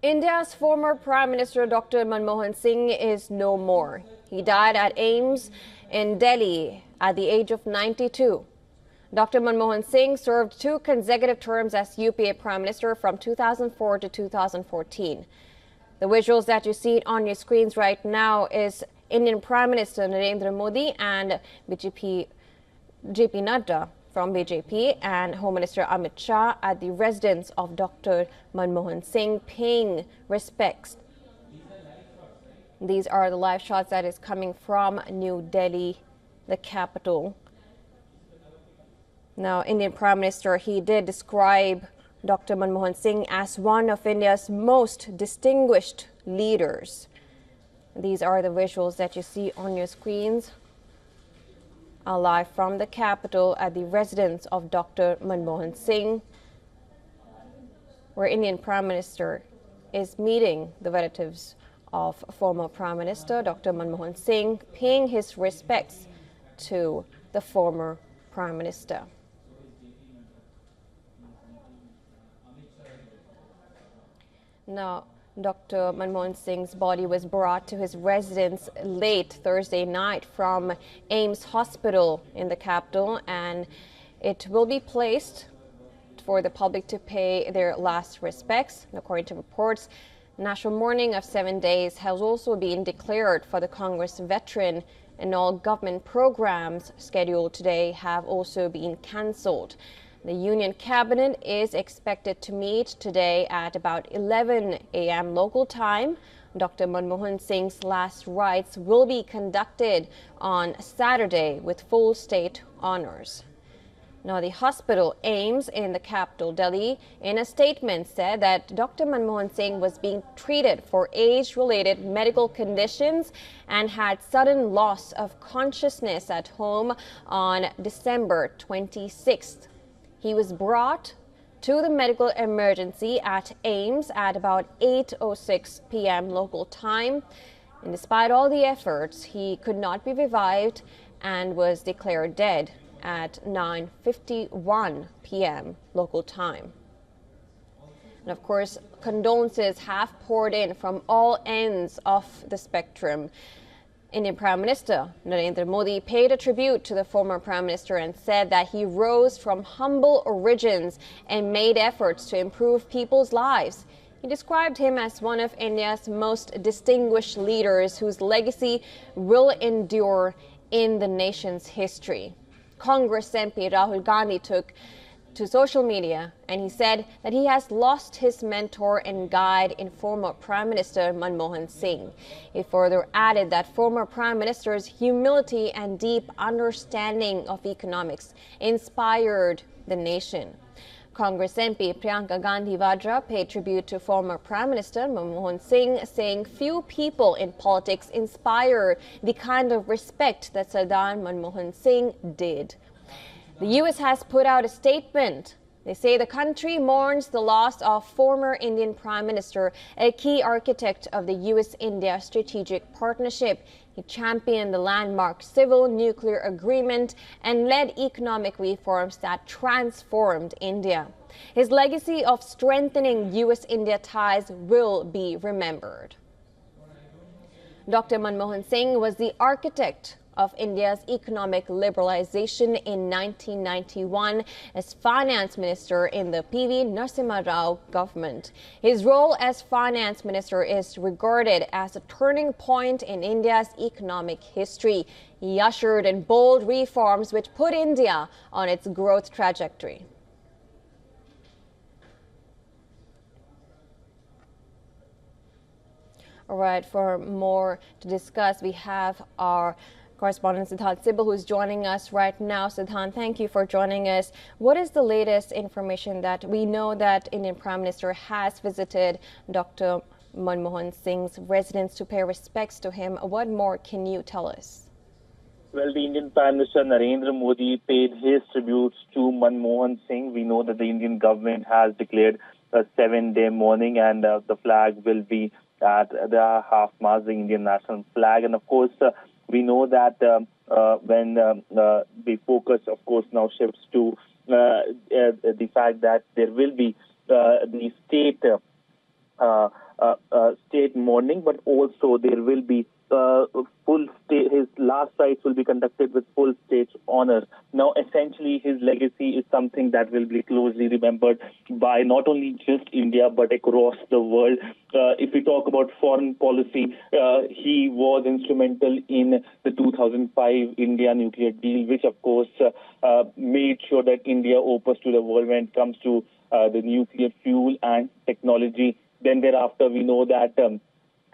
India's former Prime Minister Dr. Manmohan Singh is no more. He died at AIIMS in Delhi at the age of 92. Dr. Manmohan Singh served 2 consecutive terms as UPA Prime Minister from 2004 to 2014. The visuals that you see on your screens right now is Indian Prime Minister Narendra Modi and JP Nadda from BJP and Home Minister Amit Shah at the residence of Dr. Manmohan Singh paying respects. These are the live shots that is coming from New Delhi, the capital. Now, Indian Prime Minister, he did describe Dr. Manmohan Singh as one of India's most distinguished leaders. These are the visuals that you see on your screens. Live from the capital at the residence of Dr. Manmohan Singh, where Indian Prime Minister is meeting the relatives of former Prime Minister Dr. Manmohan Singh, paying his respects to the former Prime Minister. Now, Dr. Manmohan Singh's body was brought to his residence late Thursday night from AIIMS Hospital in the capital, and it will be placed for the public to pay their last respects. And according to reports, national mourning of 7 days has also been declared for the Congress veteran, and all government programs scheduled today have also been cancelled. The Union Cabinet is expected to meet today at about 11 a.m. local time. Dr. Manmohan Singh's last rites will be conducted on Saturday with full state honors. Now, the hospital AIIMS in the capital, Delhi, in a statement said that Dr. Manmohan Singh was being treated for age-related medical conditions and had sudden loss of consciousness at home on December 26th. He was brought to the medical emergency at AIIMS at about 8:06 p.m. local time. And despite all the efforts, he could not be revived and was declared dead at 9:51 p.m. local time. And of course, condolences have poured in from all ends of the spectrum. Indian Prime Minister Narendra Modi paid a tribute to the former Prime Minister and said that he rose from humble origins and made efforts to improve people's lives. He described him as one of India's most distinguished leaders whose legacy will endure in the nation's history. Congress MP Rahul Gandhi took to social media, and he said that he has lost his mentor and guide in former Prime Minister Manmohan Singh. He further added that former Prime Minister's humility and deep understanding of economics inspired the nation. Congress MP Priyanka Gandhi Vadra paid tribute to former Prime Minister Manmohan Singh, saying few people in politics inspire the kind of respect that Sardar Manmohan Singh did. The U.S. has put out a statement. They say the country mourns the loss of former Indian Prime Minister, a key architect of the U.S.-India strategic partnership. He championed the landmark civil nuclear agreement and led economic reforms that transformed India. His legacy of strengthening U.S.-India ties will be remembered. Dr. Manmohan Singh was the architect of India's economic liberalization in 1991 as finance minister in the P.V. Narasimha Rao government. His role as finance minister is regarded as a turning point in India's economic history. He ushered in bold reforms which put India on its growth trajectory. All right, for more to discuss, we have our correspondent Siddhant Sibal, who's joining us right now. Siddhant, thank you for joining us. What is the latest information that we know that Indian Prime Minister has visited Dr. Manmohan Singh's residence to pay respects to him? What more can you tell us? Well, the Indian Prime Minister Narendra Modi paid his tributes to Manmohan Singh. We know that the Indian government has declared a 7-day mourning, and the flag will be at the half-mast, the Indian national flag. And of course, we know that when the focus, of course, now shifts to the fact that there will be the state state mourning, but also there will be full state. His last rites will be conducted with full state honor. Now, essentially, his legacy is something that will be closely remembered by not only just India but across the world. If we talk about foreign policy, he was instrumental in the 2005 India nuclear deal, which of course made sure that India opens to the world when it comes to the nuclear fuel and technology. Then thereafter, we know that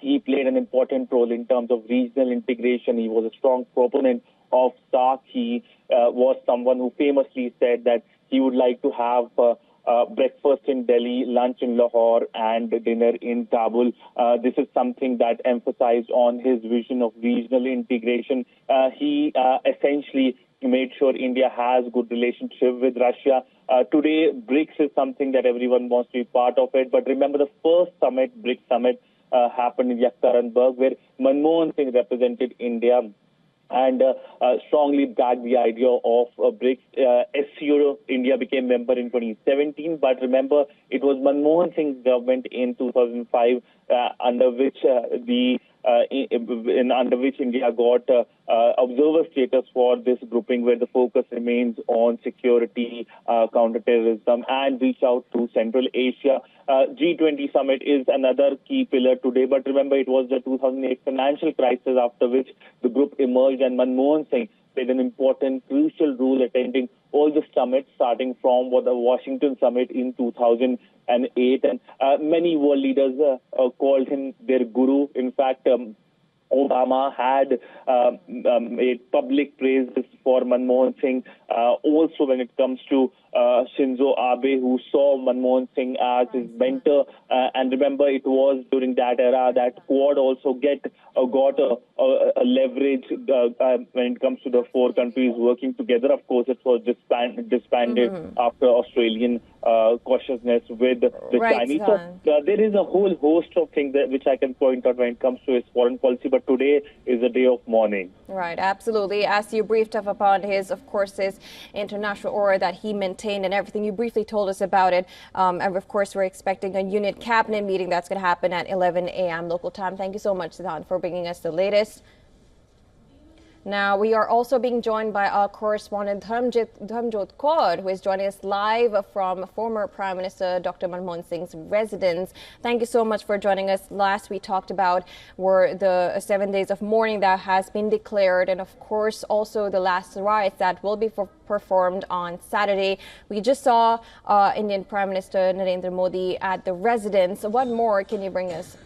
he played an important role in terms of regional integration. He was a strong proponent of SAARC. He was someone who famously said that he would like to have breakfast in Delhi, lunch in Lahore, and dinner in Kabul. This is something that emphasized on his vision of regional integration. He essentially made sure India has good relationship with Russia. Today, BRICS is something that everyone wants to be part of it. But remember, the first summit, BRICS summit, happened in Yekaterinburg, where Manmohan Singh represented India and strongly backed the idea of BRICS. SCO, India became member in 2017, but remember, it was Manmohan Singh's government in 2005 under which India got observer status for this grouping, where the focus remains on security, counterterrorism, and reach out to Central Asia. G20 summit is another key pillar today, but remember, it was the 2008 financial crisis after which the group emerged, and Manmohan Singh played an important, crucial role attending all the summits, starting from the Washington summit in 2008. And many world leaders called him their guru. In fact, Obama had made public praises for Manmohan Singh. Also, when it comes to Shinzo Abe, who saw Manmohan Singh as his mentor. And remember, it was during that era that Quad also got a leverage when it comes to the four countries working together. Of course, it was disbanded after Australian cautiousness with the Chinese. So there is a whole host of things which I can point out when it comes to his foreign policy. But today is a day of mourning. Right, absolutely. As you briefed up upon his international aura that he maintained and everything, you briefly told us about it. And of course, we're expecting a unit cabinet meeting that's going to happen at 11 a.m. local time. Thank you so much, Siddhant, for bringing us the latest. Now, we are also being joined by our correspondent Dharmjot Kaur, who is joining us live from former Prime Minister Dr. Manmohan Singh's residence. Thank you so much for joining us. Last we talked about were the 7 days of mourning that has been declared, and of course also the last rites that will be performed on Saturday. We just saw Indian Prime Minister Narendra Modi at the residence. What more can you bring us?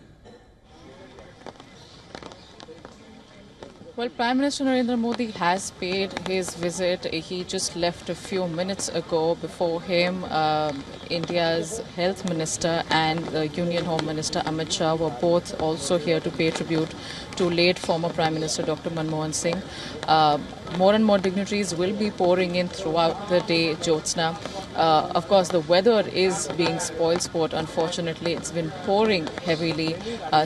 Well, Prime Minister Narendra Modi has paid his visit. He just left a few minutes ago. Before him, India's Health Minister and the Union Home Minister Amit Shah were both also here to pay tribute to late former Prime Minister Dr. Manmohan Singh. More and more dignitaries will be pouring in throughout the day, Jyotsna. Of course, the weather is being spoil sport. Unfortunately, it's been pouring heavily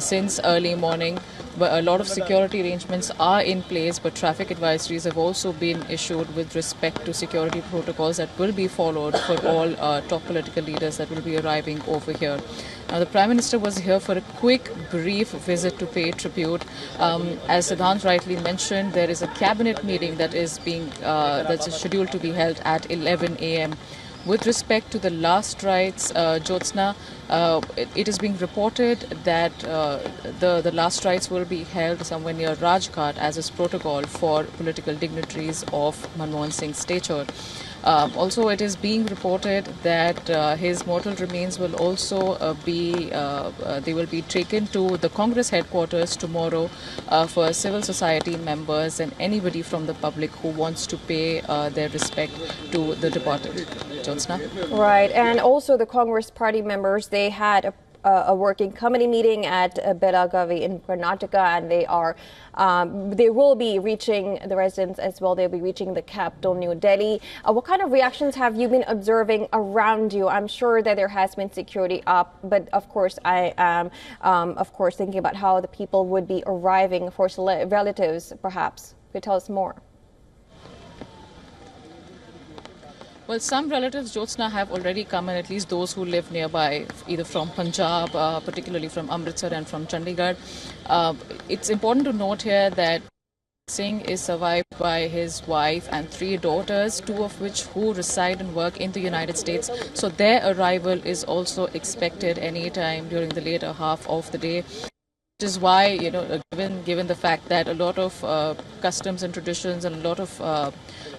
since early morning. But a lot of security arrangements are in place, but traffic advisories have also been issued with respect to security protocols that will be followed for all top political leaders that will be arriving over here. Now, the Prime Minister was here for a quick, brief visit to pay tribute. As Siddhant rightly mentioned, there is a cabinet meeting that is that's scheduled to be held at 11 a.m. With respect to the last rites, Jyotsna, it is being reported that the last rites will be held somewhere near Rajghat, as is protocol for political dignitaries of Manmohan Singh's stature. Also, it is being reported that his mortal remains will also they will be taken to the Congress headquarters tomorrow for civil society members and anybody from the public who wants to pay their respect to the departed. Jyotsna? Right, and also the Congress party members, they had a working committee meeting at Belagavi in Karnataka, and they will be reaching the residents as well. They'll be reaching the capital, New Delhi. What kind of reactions have you been observing around you? I'm sure that there has been security up, but of course I am thinking about how the people would be arriving, of course relatives perhaps. Could you tell us more? Well, some relatives, Jyotsna, have already come, and at least those who live nearby, either from Punjab, particularly from Amritsar and from Chandigarh. It's important to note here that Singh is survived by his wife and 3 daughters, 2 of which who reside and work in the United States. So their arrival is also expected anytime during the later half of the day. Which is why, given the fact that a lot of customs and traditions and a lot of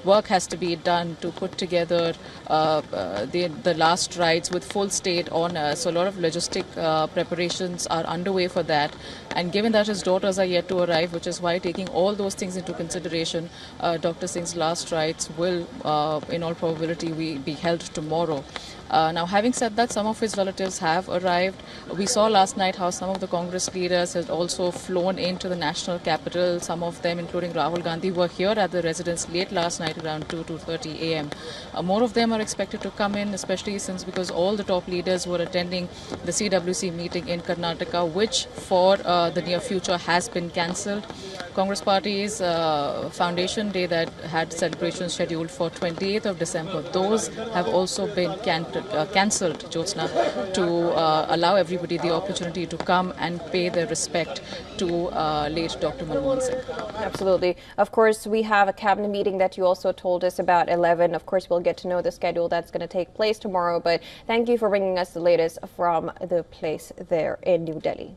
work has to be done to put together the last rites with full state honor. So a lot of logistic preparations are underway for that. And given that his daughters are yet to arrive, which is why taking all those things into consideration, Dr. Singh's last rites will, in all probability, be held tomorrow. Now, having said that, some of his relatives have arrived. We saw last night how some of the Congress leaders had also flown into the national capital. Some of them, including Rahul Gandhi, were here at the residence late last night around 2:30 a.m. More of them are expected to come in, especially because all the top leaders were attending the CWC meeting in Karnataka, which for the near future has been cancelled. Congress Party's Foundation Day that had celebrations scheduled for 28th of December, those have also been cancelled, Jyotsna, to allow everybody the opportunity to come and pay their respect to late Dr. Manmohan Singh. Absolutely. Of course, we have a cabinet meeting that you also told us about 11. Of course, we'll get to know the schedule that's going to take place tomorrow. But thank you for bringing us the latest from the place there in New Delhi.